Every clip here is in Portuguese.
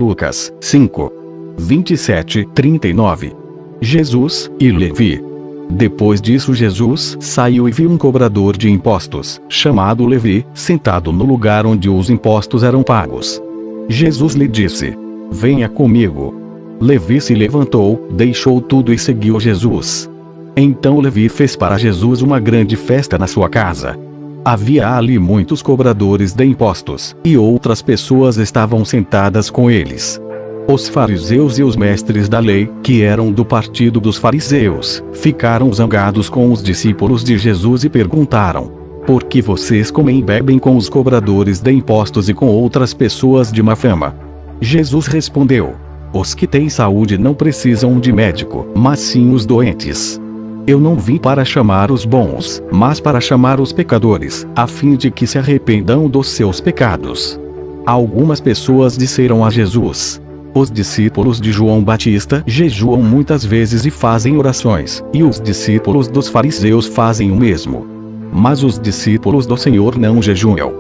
Lucas 5, 27-39. Jesus e Levi. Depois disso Jesus saiu e viu um cobrador de impostos, chamado Levi, sentado no lugar onde os impostos eram pagos. Jesus lhe disse: venha comigo. Levi se levantou, deixou tudo e seguiu Jesus. Então Levi fez para Jesus uma grande festa na sua casa. Havia ali muitos cobradores de impostos, e outras pessoas estavam sentadas com eles. Os fariseus e os mestres da lei, que eram do partido dos fariseus, ficaram zangados com os discípulos de Jesus e perguntaram: por que vocês comem e bebem com os cobradores de impostos e com outras pessoas de má fama? Jesus respondeu: os que têm saúde não precisam de médico, mas sim os doentes. Eu não vim para chamar os bons, mas para chamar os pecadores, a fim de que se arrependam dos seus pecados. Algumas pessoas disseram a Jesus: os discípulos de João Batista jejuam muitas vezes e fazem orações, e os discípulos dos fariseus fazem o mesmo. Mas os discípulos do Senhor não jejuam.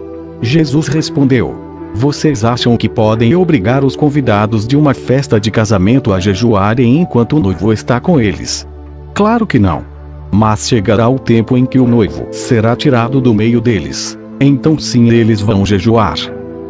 Jesus respondeu: vocês acham que podem obrigar os convidados de uma festa de casamento a jejuarem enquanto o noivo está com eles? Claro que não. Mas chegará o tempo em que o noivo será tirado do meio deles. Então sim eles vão jejuar.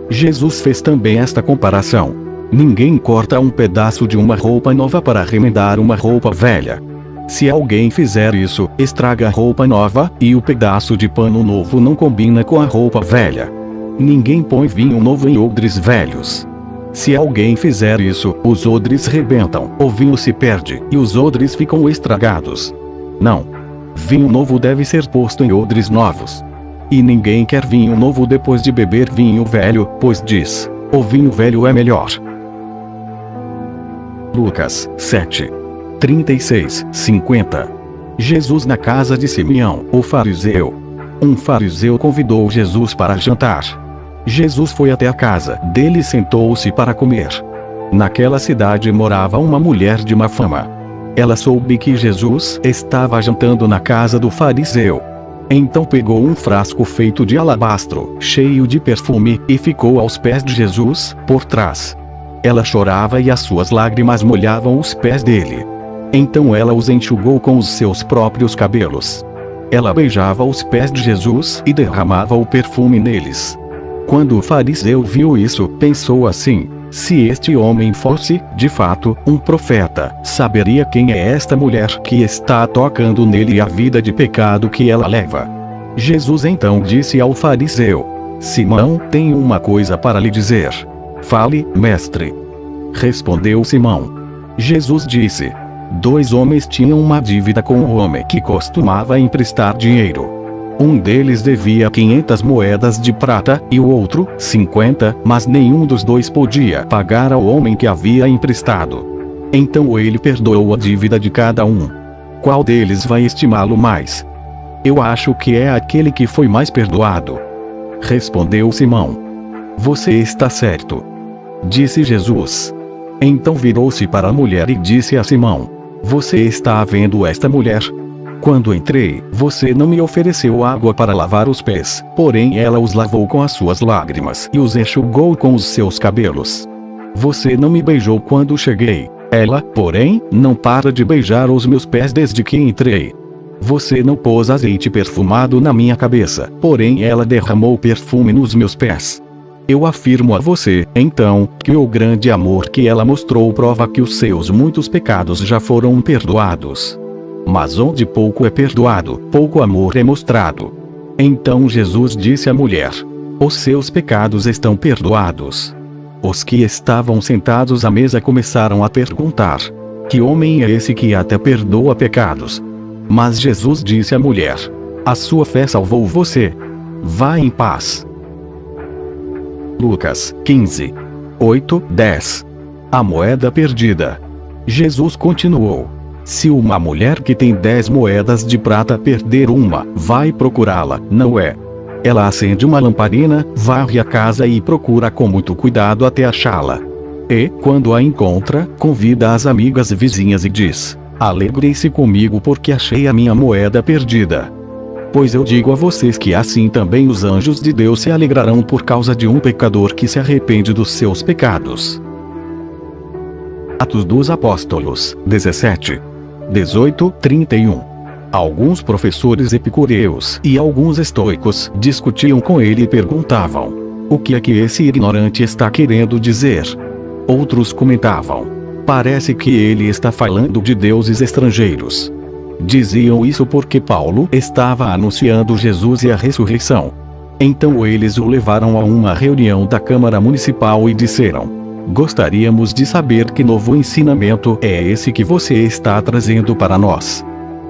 Jesus fez também esta comparação: ninguém corta um pedaço de uma roupa nova para remendar uma roupa velha. Se alguém fizer isso, estraga a roupa nova, e o pedaço de pano novo não combina com a roupa velha. Ninguém põe vinho novo em odres velhos. Se alguém fizer isso, os odres rebentam, o vinho se perde, e os odres ficam estragados. Não. Vinho novo deve ser posto em odres novos. E ninguém quer vinho novo depois de beber vinho velho, pois diz: o vinho velho é melhor. Lucas 7, 36-50. Jesus na casa de Simeão, o fariseu. Um fariseu convidou Jesus para jantar. Jesus foi até a casa dele e sentou-se para comer. Naquela cidade morava uma mulher de má fama. Ela soube que Jesus estava jantando na casa do fariseu. Então pegou um frasco feito de alabastro, cheio de perfume, e ficou aos pés de Jesus, por trás. Ela chorava e as suas lágrimas molhavam os pés dele. Então ela os enxugou com os seus próprios cabelos. Ela beijava os pés de Jesus e derramava o perfume neles. Quando o fariseu viu isso, pensou assim: se este homem fosse, de fato, um profeta, saberia quem é esta mulher que está tocando nele e a vida de pecado que ela leva. Jesus então disse ao fariseu: Simão, tenho uma coisa para lhe dizer. Fale, mestre. Respondeu Simão. Jesus disse: 2 homens tinham uma dívida com um homem que costumava emprestar dinheiro. Um deles devia 500 moedas de prata, e o outro, 50, mas nenhum dos dois podia pagar ao homem que havia emprestado. Então ele perdoou a dívida de cada um. Qual deles vai estimá-lo mais? Eu acho que é aquele que foi mais perdoado. Respondeu Simão. Você está certo. Disse Jesus. Então virou-se para a mulher e disse a Simão: você está vendo esta mulher? Quando entrei, você não me ofereceu água para lavar os pés, porém ela os lavou com as suas lágrimas e os enxugou com os seus cabelos. Você não me beijou quando cheguei, ela, porém, não para de beijar os meus pés desde que entrei. Você não pôs azeite perfumado na minha cabeça, porém ela derramou perfume nos meus pés. Eu afirmo a você, então, que o grande amor que ela mostrou prova que os seus muitos pecados já foram perdoados. Mas onde pouco é perdoado, pouco amor é mostrado. Então Jesus disse à mulher: os seus pecados estão perdoados. Os que estavam sentados à mesa começaram a perguntar: que homem é esse que até perdoa pecados? Mas Jesus disse à mulher: a sua fé salvou você. Vá em paz. Lucas 15, 8-10. A moeda perdida. Jesus continuou: se uma mulher que tem 10 moedas de prata perder uma, vai procurá-la, não é? Ela acende uma lamparina, varre a casa e procura com muito cuidado até achá-la. E, quando a encontra, convida as amigas e vizinhas e diz: alegrem-se comigo porque achei a minha moeda perdida. Pois eu digo a vocês que assim também os anjos de Deus se alegrarão por causa de um pecador que se arrepende dos seus pecados. Atos dos Apóstolos, 17. 18, 31. Alguns professores epicureus e alguns estoicos discutiam com ele e perguntavam: o que é que esse ignorante está querendo dizer? Outros comentavam: parece que ele está falando de deuses estrangeiros. Diziam isso porque Paulo estava anunciando Jesus e a ressurreição. Então eles o levaram a uma reunião da Câmara Municipal e disseram: gostaríamos de saber que novo ensinamento é esse que você está trazendo para nós.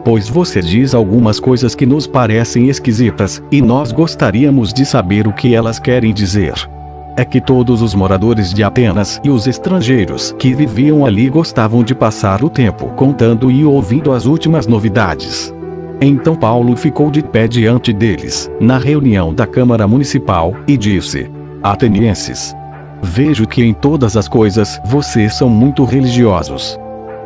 Pois você diz algumas coisas que nos parecem esquisitas, e nós gostaríamos de saber o que elas querem dizer. É que todos os moradores de Atenas e os estrangeiros que viviam ali gostavam de passar o tempo contando e ouvindo as últimas novidades. Então Paulo ficou de pé diante deles, na reunião da Câmara Municipal, e disse: atenienses, vejo que em todas as coisas vocês são muito religiosos.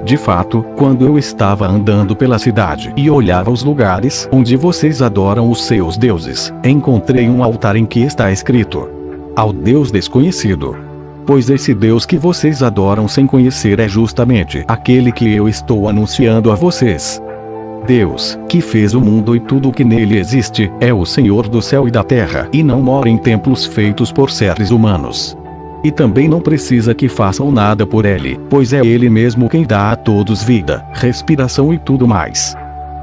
De fato, quando eu estava andando pela cidade e olhava os lugares onde vocês adoram os seus deuses, encontrei um altar em que está escrito: ao Deus desconhecido. Pois esse Deus que vocês adoram sem conhecer é justamente aquele que eu estou anunciando a vocês. Deus, que fez o mundo e tudo o que nele existe, é o Senhor do céu e da terra e não mora em templos feitos por seres humanos. E também não precisa que façam nada por ele, pois é ele mesmo quem dá a todos vida, respiração e tudo mais.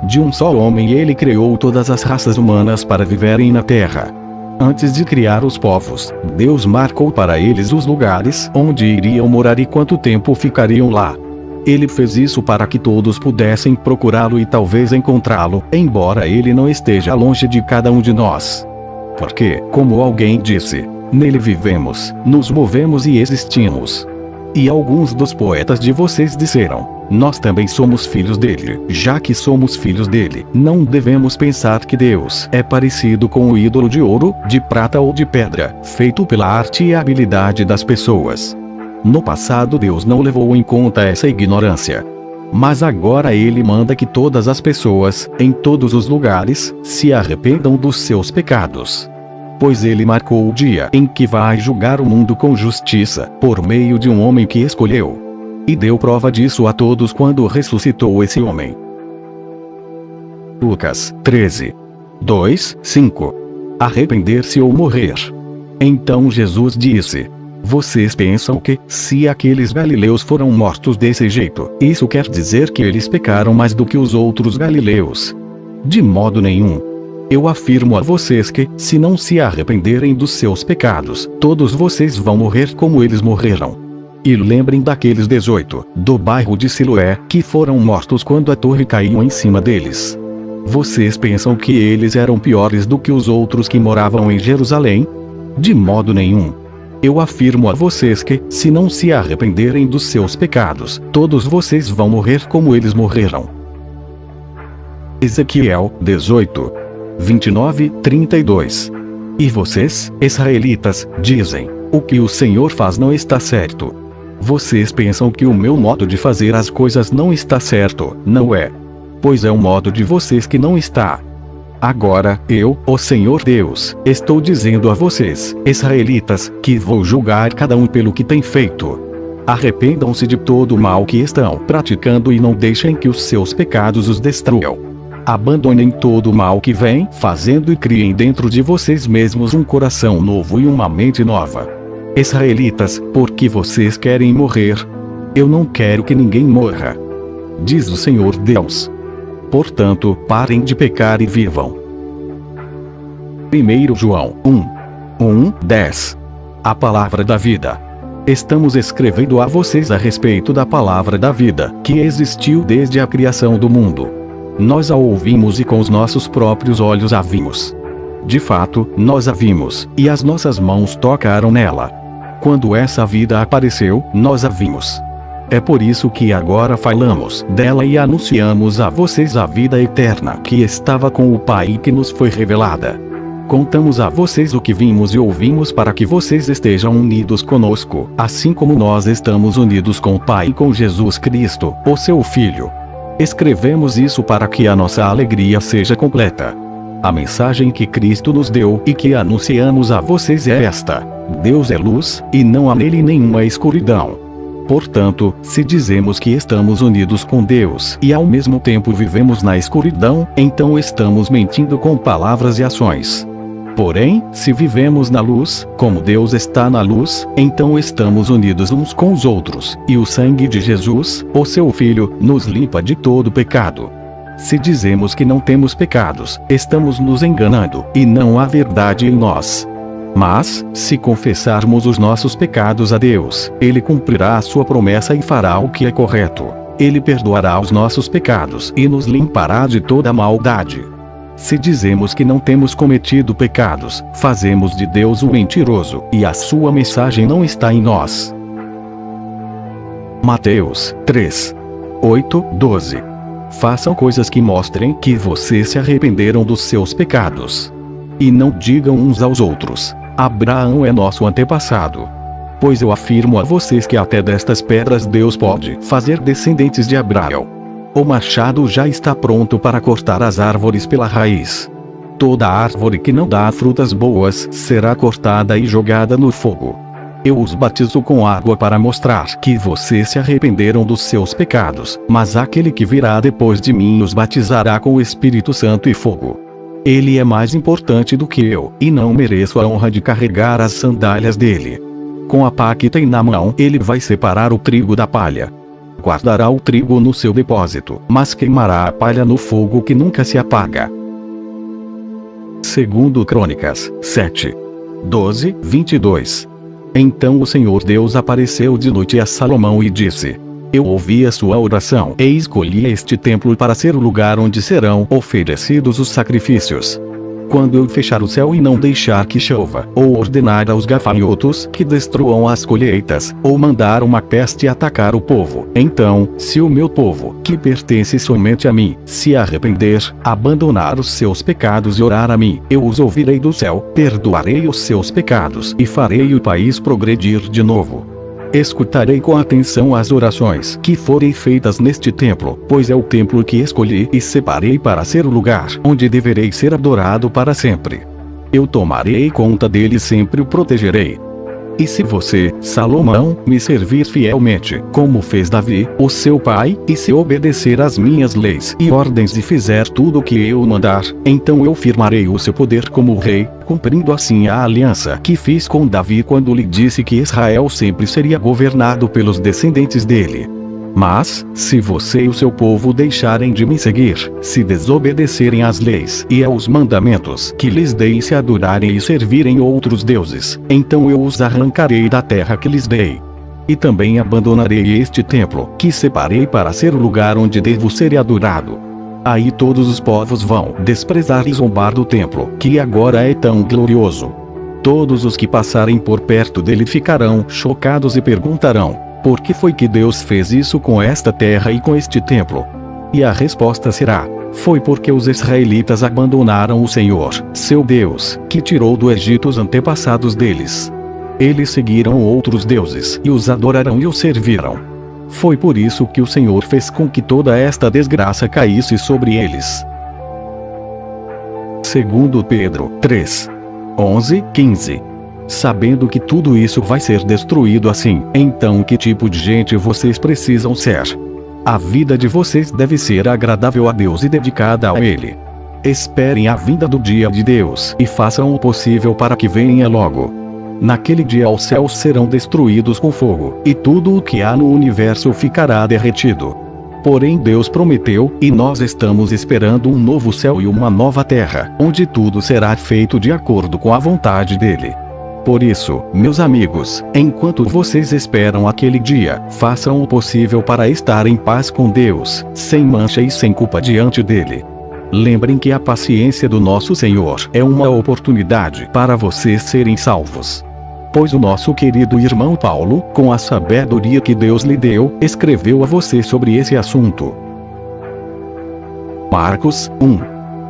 De um só homem ele criou todas as raças humanas para viverem na terra. Antes de criar os povos, Deus marcou para eles os lugares onde iriam morar e quanto tempo ficariam lá. Ele fez isso para que todos pudessem procurá-lo e talvez encontrá-lo, embora ele não esteja longe de cada um de nós. Porque, como alguém disse, nele vivemos, nos movemos e existimos. E alguns dos poetas de vocês disseram: nós também somos filhos dele. Já que somos filhos dele, não devemos pensar que Deus é parecido com o ídolo de ouro, de prata ou de pedra, feito pela arte e habilidade das pessoas. No passado Deus não levou em conta essa ignorância. Mas agora ele manda que todas as pessoas, em todos os lugares, se arrependam dos seus pecados. Pois ele marcou o dia em que vai julgar o mundo com justiça, por meio de um homem que escolheu. E deu prova disso a todos quando ressuscitou esse homem. Lucas 13. 2, 5. Arrepender-se ou morrer. Então Jesus disse: vocês pensam que, se aqueles galileus foram mortos desse jeito, isso quer dizer que eles pecaram mais do que os outros galileus? De modo nenhum. Eu afirmo a vocês que, se não se arrependerem dos seus pecados, todos vocês vão morrer como eles morreram. E lembrem daqueles 18, do bairro de Siloé, que foram mortos quando a torre caiu em cima deles. Vocês pensam que eles eram piores do que os outros que moravam em Jerusalém? De modo nenhum. Eu afirmo a vocês que, se não se arrependerem dos seus pecados, todos vocês vão morrer como eles morreram. Ezequiel 18. 29, 32. E vocês, israelitas, dizem: o que o Senhor faz não está certo. Vocês pensam que o meu modo de fazer as coisas não está certo, não é? Pois é o modo de vocês que não está. Agora, eu, o Senhor Deus, estou dizendo a vocês, israelitas, que vou julgar cada um pelo que tem feito. Arrependam-se de todo o mal que estão praticando e não deixem que os seus pecados os destruam. Abandonem todo o mal que vem fazendo e criem dentro de vocês mesmos um coração novo e uma mente nova. Israelitas, porque vocês querem morrer? Eu não quero que ninguém morra, diz o Senhor Deus. Portanto, parem de pecar e vivam. 1 João 1, 10. A palavra da vida. Estamos escrevendo a vocês a respeito da palavra da vida, que existiu desde a criação do mundo. Nós a ouvimos e com os nossos próprios olhos a vimos. De fato, nós a vimos, e as nossas mãos tocaram nela. Quando essa vida apareceu, nós a vimos. É por isso que agora falamos dela e anunciamos a vocês a vida eterna que estava com o Pai e que nos foi revelada. Contamos a vocês o que vimos e ouvimos para que vocês estejam unidos conosco, assim como nós estamos unidos com o Pai e com Jesus Cristo, o seu Filho. Escrevemos isso para que a nossa alegria seja completa. A mensagem que Cristo nos deu e que anunciamos a vocês é esta: Deus é luz, e não há nele nenhuma escuridão. Portanto, se dizemos que estamos unidos com Deus e ao mesmo tempo vivemos na escuridão, então estamos mentindo com palavras e ações. Porém, se vivemos na luz, como Deus está na luz, então estamos unidos uns com os outros, e o sangue de Jesus, o seu Filho, nos limpa de todo pecado. Se dizemos que não temos pecados, estamos nos enganando, e não há verdade em nós. Mas, se confessarmos os nossos pecados a Deus, Ele cumprirá a sua promessa e fará o que é correto. Ele perdoará os nossos pecados e nos limpará de toda maldade. Se dizemos que não temos cometido pecados, fazemos de Deus um mentiroso, e a sua mensagem não está em nós. Mateus 3, 8, 12. Façam coisas que mostrem que vocês se arrependeram dos seus pecados. E não digam uns aos outros: Abraão é nosso antepassado. Pois eu afirmo a vocês que até destas pedras Deus pode fazer descendentes de Abraão. O machado já está pronto para cortar as árvores pela raiz. Toda árvore que não dá frutas boas será cortada e jogada no fogo. Eu os batizo com água para mostrar que vocês se arrependeram dos seus pecados, mas aquele que virá depois de mim os batizará com o Espírito Santo e fogo. Ele é mais importante do que eu, e não mereço a honra de carregar as sandálias dele. Com a pá que tem na mão, ele vai separar o trigo da palha. Guardará o trigo no seu depósito, mas queimará a palha no fogo que nunca se apaga. 2 Crônicas 7, 12, 22. Então o Senhor Deus apareceu de noite a Salomão e disse: Eu ouvi a sua oração e escolhi este templo para ser o lugar onde serão oferecidos os sacrifícios. Quando eu fechar o céu e não deixar que chova, ou ordenar aos gafanhotos que destruam as colheitas, ou mandar uma peste atacar o povo, então, se o meu povo, que pertence somente a mim, se arrepender, abandonar os seus pecados e orar a mim, eu os ouvirei do céu, perdoarei os seus pecados e farei o país progredir de novo. Escutarei com atenção as orações que forem feitas neste templo, pois é o templo que escolhi e separei para ser o lugar onde deverei ser adorado para sempre. Eu tomarei conta dele e sempre o protegerei. E se você, Salomão, me servir fielmente, como fez Davi, o seu pai, e se obedecer às minhas leis e ordens e fizer tudo o que eu mandar, então eu firmarei o seu poder como rei, cumprindo assim a aliança que fiz com Davi quando lhe disse que Israel sempre seria governado pelos descendentes dele. Mas, se você e o seu povo deixarem de me seguir, se desobedecerem às leis e aos mandamentos que lhes dei e se adorarem e servirem outros deuses, então eu os arrancarei da terra que lhes dei. E também abandonarei este templo, que separei para ser o lugar onde devo ser adorado. Aí todos os povos vão desprezar e zombar do templo, que agora é tão glorioso. Todos os que passarem por perto dele ficarão chocados e perguntarão: por que foi que Deus fez isso com esta terra e com este templo? E a resposta será: foi porque os israelitas abandonaram o Senhor, seu Deus, que tirou do Egito os antepassados deles. Eles seguiram outros deuses e os adoraram e os serviram. Foi por isso que o Senhor fez com que toda esta desgraça caísse sobre eles. 2 Pedro 3, 11, 15. Sabendo que tudo isso vai ser destruído assim, então que tipo de gente vocês precisam ser? A vida de vocês deve ser agradável a Deus e dedicada a Ele. Esperem a vinda do dia de Deus e façam o possível para que venha logo. Naquele dia os céus serão destruídos com fogo, e tudo o que há no universo ficará derretido. Porém Deus prometeu, e nós estamos esperando um novo céu e uma nova terra, onde tudo será feito de acordo com a vontade dele. Por isso, meus amigos, enquanto vocês esperam aquele dia, façam o possível para estar em paz com Deus, sem mancha e sem culpa diante dele. Lembrem que a paciência do nosso Senhor é uma oportunidade para vocês serem salvos. Pois o nosso querido irmão Paulo, com a sabedoria que Deus lhe deu, escreveu a você sobre esse assunto. Marcos 1,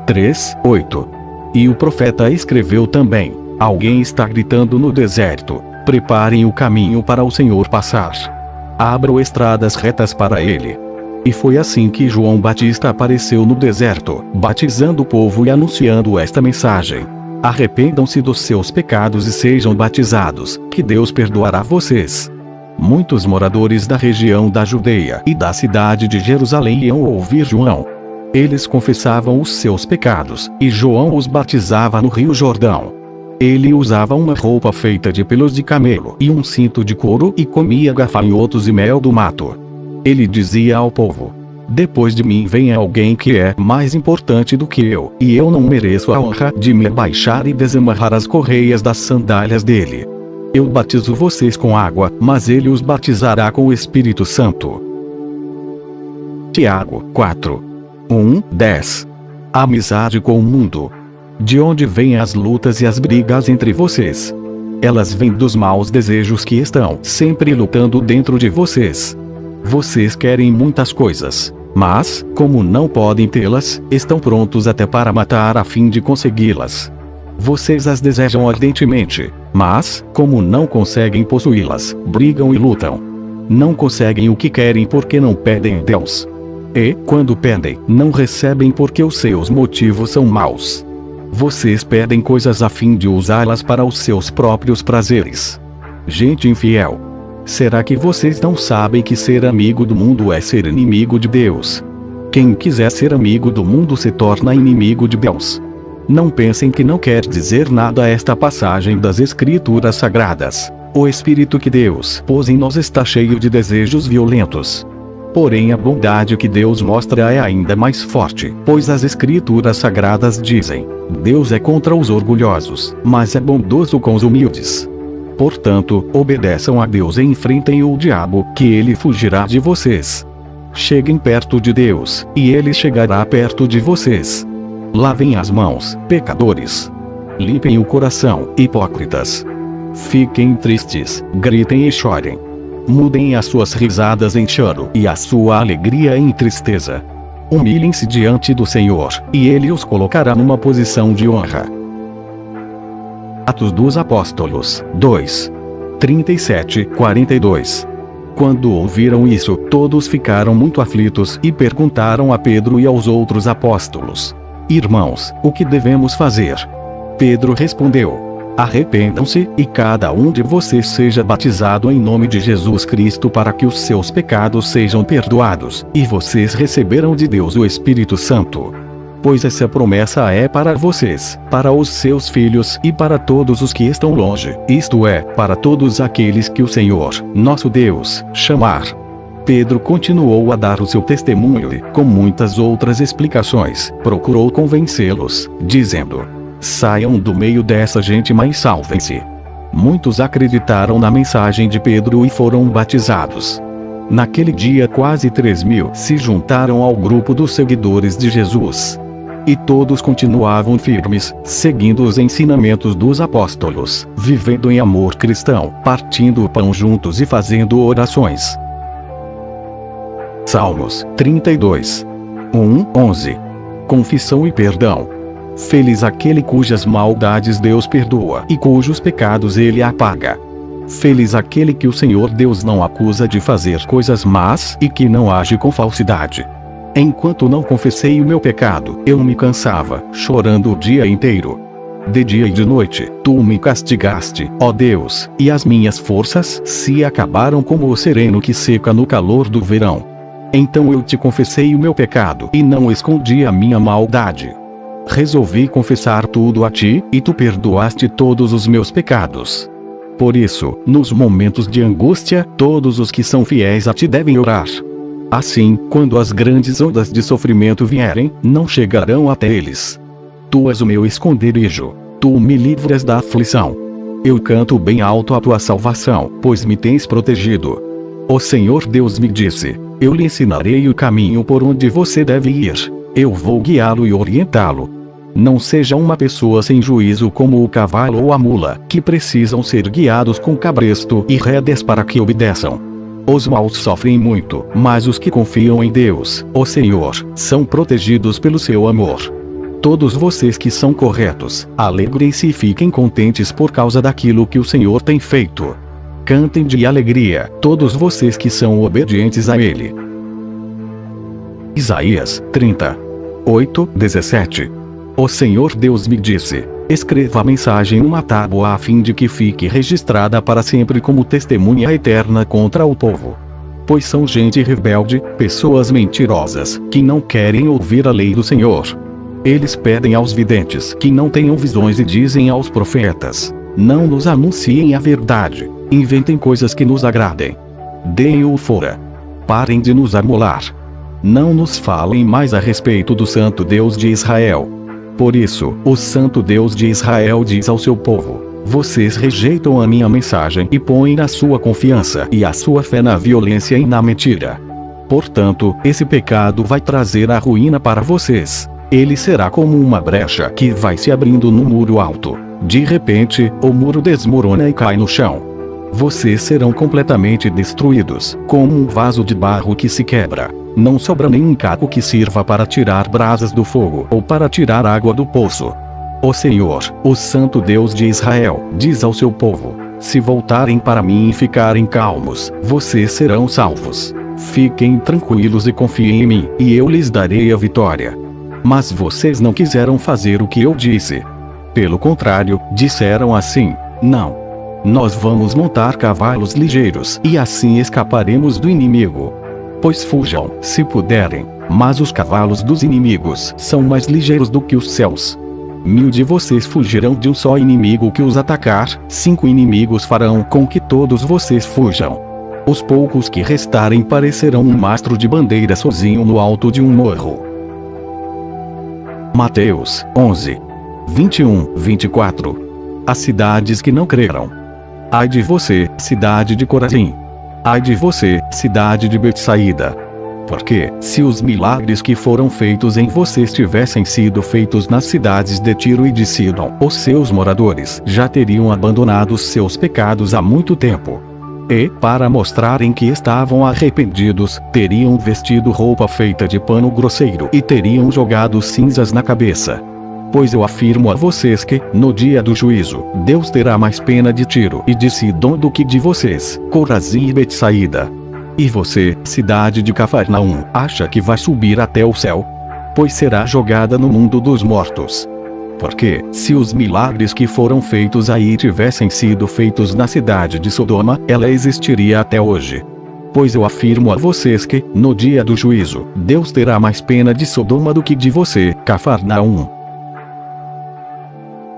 3, 8. E o profeta escreveu também: alguém está gritando no deserto: preparem o caminho para o Senhor passar. Abram estradas retas para ele. E foi assim que João Batista apareceu no deserto, batizando o povo e anunciando esta mensagem: arrependam-se dos seus pecados e sejam batizados, que Deus perdoará vocês. Muitos moradores da região da Judeia e da cidade de Jerusalém iam ouvir João. Eles confessavam os seus pecados, e João os batizava no Rio Jordão. Ele usava uma roupa feita de pelos de camelo e um cinto de couro e comia gafanhotos e mel do mato. Ele dizia ao povo: depois de mim vem alguém que é mais importante do que eu, e eu não mereço a honra de me abaixar e desamarrar as correias das sandálias dele. Eu batizo vocês com água, mas ele os batizará com o Espírito Santo. Tiago 4:1-10. Amizade com o mundo. De onde vêm as lutas e as brigas entre vocês? Elas vêm dos maus desejos que estão sempre lutando dentro de vocês. Vocês querem muitas coisas, mas, como não podem tê-las, estão prontos até para matar a fim de consegui-las. Vocês as desejam ardentemente, mas, como não conseguem possuí-las, brigam e lutam. Não conseguem o que querem porque não pedem a Deus. E, quando pedem, não recebem porque os seus motivos são maus. Vocês pedem coisas a fim de usá-las para os seus próprios prazeres. Gente infiel! Será que vocês não sabem que ser amigo do mundo é ser inimigo de Deus? Quem quiser ser amigo do mundo se torna inimigo de Deus. Não pensem que não quer dizer nada esta passagem das Escrituras Sagradas. O Espírito que Deus pôs em nós está cheio de desejos violentos. Porém a bondade que Deus mostra é ainda mais forte, pois as Escrituras Sagradas dizem: Deus é contra os orgulhosos, mas é bondoso com os humildes. Portanto, obedeçam a Deus e enfrentem o diabo, que ele fugirá de vocês. Cheguem perto de Deus, e ele chegará perto de vocês. Lavem as mãos, pecadores. Limpem o coração, hipócritas. Fiquem tristes, gritem e chorem. Mudem as suas risadas em choro e a sua alegria em tristeza. Humilhem-se diante do Senhor, e ele os colocará numa posição de honra. Atos dos Apóstolos 2:37-42. Quando ouviram isso, todos ficaram muito aflitos e perguntaram a Pedro e aos outros apóstolos: Irmãos, o que devemos fazer? Pedro respondeu: Arrependam-se, e cada um de vocês seja batizado em nome de Jesus Cristo para que os seus pecados sejam perdoados, e vocês receberão de Deus o Espírito Santo. Pois essa promessa é para vocês, para os seus filhos e para todos os que estão longe, isto é, para todos aqueles que o Senhor, nosso Deus, chamar. Pedro continuou a dar o seu testemunho e, com muitas outras explicações, procurou convencê-los, dizendo: Saiam do meio dessa gente, mas salvem-se. Muitos acreditaram na mensagem de Pedro e foram batizados. Naquele dia quase 3.000 se juntaram ao grupo dos seguidores de Jesus. E todos continuavam firmes, seguindo os ensinamentos dos apóstolos, vivendo em amor cristão, partindo o pão juntos e fazendo orações. Salmos 32:1-11. Confissão e perdão. Feliz aquele cujas maldades Deus perdoa e cujos pecados ele apaga. Feliz aquele que o Senhor Deus não acusa de fazer coisas más e que não age com falsidade. Enquanto não confessei o meu pecado, eu me cansava, chorando o dia inteiro. De dia e de noite, tu me castigaste, ó Deus, e as minhas forças se acabaram como o sereno que seca no calor do verão. Então eu te confessei o meu pecado e não escondi a minha maldade. Resolvi confessar tudo a ti, e tu perdoaste todos os meus pecados. Por isso, nos momentos de angústia, todos os que são fiéis a ti devem orar. Assim, quando as grandes ondas de sofrimento vierem, não chegarão até eles. Tu és o meu esconderijo. Tu me livras da aflição. Eu canto bem alto a tua salvação, pois me tens protegido. O Senhor Deus me disse: Eu lhe ensinarei o caminho por onde você deve ir. Eu vou guiá-lo e orientá-lo. Não seja uma pessoa sem juízo como o cavalo ou a mula, que precisam ser guiados com cabresto e rédeas para que obedeçam. Os maus sofrem muito, mas os que confiam em Deus, o Senhor, são protegidos pelo seu amor. Todos vocês que são corretos, alegrem-se e fiquem contentes por causa daquilo que o Senhor tem feito. Cantem de alegria, todos vocês que são obedientes a Ele. Isaías 30:8-17. O Senhor Deus me disse: Escreva a mensagem numa tábua a fim de que fique registrada para sempre como testemunha eterna contra o povo. Pois são gente rebelde, pessoas mentirosas, que não querem ouvir a lei do Senhor. Eles pedem aos videntes que não tenham visões e dizem aos profetas: não nos anunciem a verdade, inventem coisas que nos agradem. Deem-o fora. Parem de nos amolar. Não nos falem mais a respeito do Santo Deus de Israel. Por isso, o Santo Deus de Israel diz ao seu povo: vocês rejeitam a minha mensagem e põem a sua confiança e a sua fé na violência e na mentira. Portanto, esse pecado vai trazer a ruína para vocês. Ele será como uma brecha que vai se abrindo no muro alto. De repente, o muro desmorona e cai no chão. Vocês serão completamente destruídos, como um vaso de barro que se quebra. Não sobra nenhum caco que sirva para tirar brasas do fogo ou para tirar água do poço. O Senhor, o Santo Deus de Israel, diz ao seu povo: se voltarem para mim e ficarem calmos, vocês serão salvos. Fiquem tranquilos e confiem em mim, e eu lhes darei a vitória. Mas vocês não quiseram fazer o que eu disse. Pelo contrário, disseram assim: não. Nós vamos montar cavalos ligeiros e assim escaparemos do inimigo. Pois fujam, se puderem, mas os cavalos dos inimigos são mais ligeiros do que os céus. 1000 de vocês fugirão de um só inimigo que os atacar, 5 inimigos farão com que todos vocês fujam. Os poucos que restarem parecerão um mastro de bandeira sozinho no alto de um morro. Mateus 11, 21-24. As cidades que não creram. Ai de você, cidade de Corazim! Ai de você, cidade de Betsaída! Porque, se os milagres que foram feitos em vocês tivessem sido feitos nas cidades de Tiro e de Sidom, os seus moradores já teriam abandonado seus pecados há muito tempo. E, para mostrarem que estavam arrependidos, teriam vestido roupa feita de pano grosseiro e teriam jogado cinzas na cabeça. Pois eu afirmo a vocês que, no dia do juízo, Deus terá mais pena de Tiro e de Sidom do que de vocês, Corazim e Betsaída. E você, cidade de Cafarnaum, acha que vai subir até o céu? Pois será jogada no mundo dos mortos. Porque, se os milagres que foram feitos aí tivessem sido feitos na cidade de Sodoma, ela existiria até hoje. Pois eu afirmo a vocês que, no dia do juízo, Deus terá mais pena de Sodoma do que de você, Cafarnaum.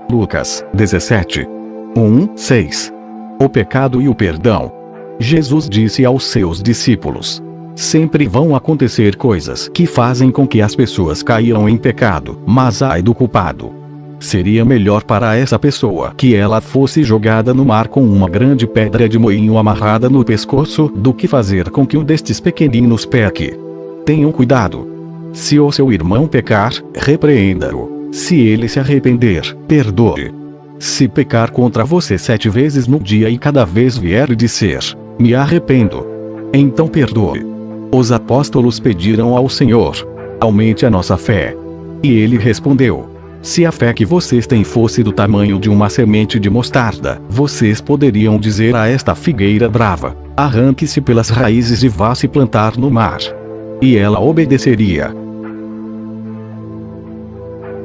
Lucas 17, 1-6. O pecado e o perdão. Jesus disse aos seus discípulos: sempre vão acontecer coisas que fazem com que as pessoas caiam em pecado, mas ai do culpado. Seria melhor para essa pessoa que ela fosse jogada no mar com uma grande pedra de moinho amarrada no pescoço, do que fazer com que um destes pequeninos peque. Tenham cuidado. Se o seu irmão pecar, repreenda-o. Se ele se arrepender, perdoe. Se pecar contra você 7 vezes no dia e cada vez vier dizer: me arrependo, então perdoe. Os apóstolos pediram ao Senhor: aumente a nossa fé. E ele respondeu: se a fé que vocês têm fosse do tamanho de uma semente de mostarda, vocês poderiam dizer a esta figueira brava: arranque-se pelas raízes e vá se plantar no mar. E ela obedeceria.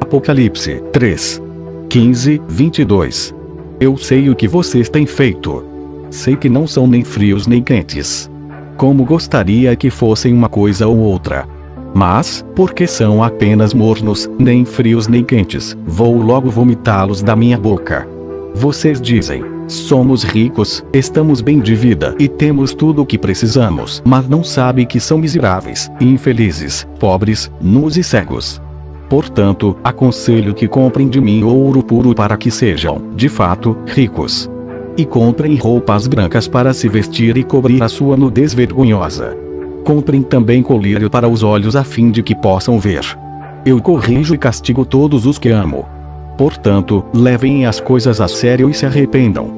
Apocalipse 3, 15-22. Eu sei o que vocês têm feito. Sei que não são nem frios nem quentes. Como gostaria que fossem uma coisa ou outra. Mas, porque são apenas mornos, nem frios nem quentes, vou logo vomitá-los da minha boca. Vocês dizem: somos ricos, estamos bem de vida e temos tudo o que precisamos, mas não sabem que são miseráveis, infelizes, pobres, nus e cegos. Portanto, aconselho que comprem de mim ouro puro para que sejam, de fato, ricos. E comprem roupas brancas para se vestir e cobrir a sua nudez vergonhosa. Comprem também colírio para os olhos a fim de que possam ver. Eu corrijo e castigo todos os que amo. Portanto, levem as coisas a sério e se arrependam.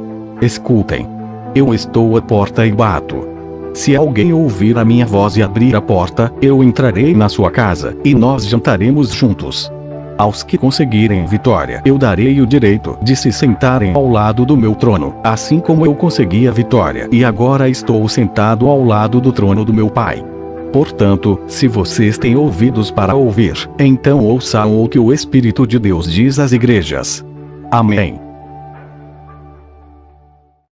Escutem. Eu estou à porta e bato. Se alguém ouvir a minha voz e abrir a porta, eu entrarei na sua casa, e nós jantaremos juntos. Aos que conseguirem vitória, eu darei o direito de se sentarem ao lado do meu trono, assim como eu consegui a vitória e agora estou sentado ao lado do trono do meu Pai. Portanto, se vocês têm ouvidos para ouvir, então ouçam o que o Espírito de Deus diz às igrejas. Amém.